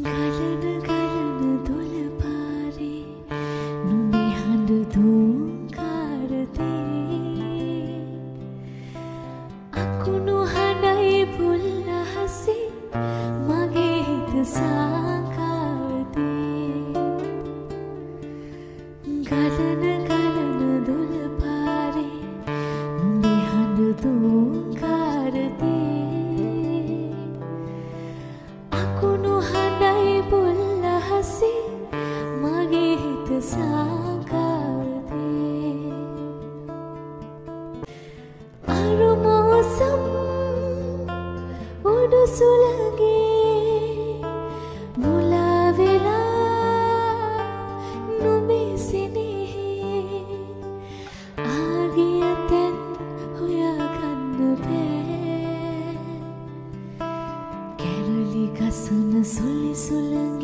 ගලන ගලන දොළ පාරේ නුඹේ හඬ දෝංකාරතේ අකුණු හඬයි පුල් අහසේ මගේ හිත සාකාවතේ ගලන ගලන දොළ පාරේ නුඹේ හඬ දෝංකාරතේ අකුණු හඬයි පුල් අහසේ මගේ හිත සාකාවතේ අරුමෝසම් උඩු සුළගේ මුලා වෙලා නුඹේ සිනෙහි ආගිය තැන් හොයාගන්න බෑ කැරලි ගසන සුළි සුළඟ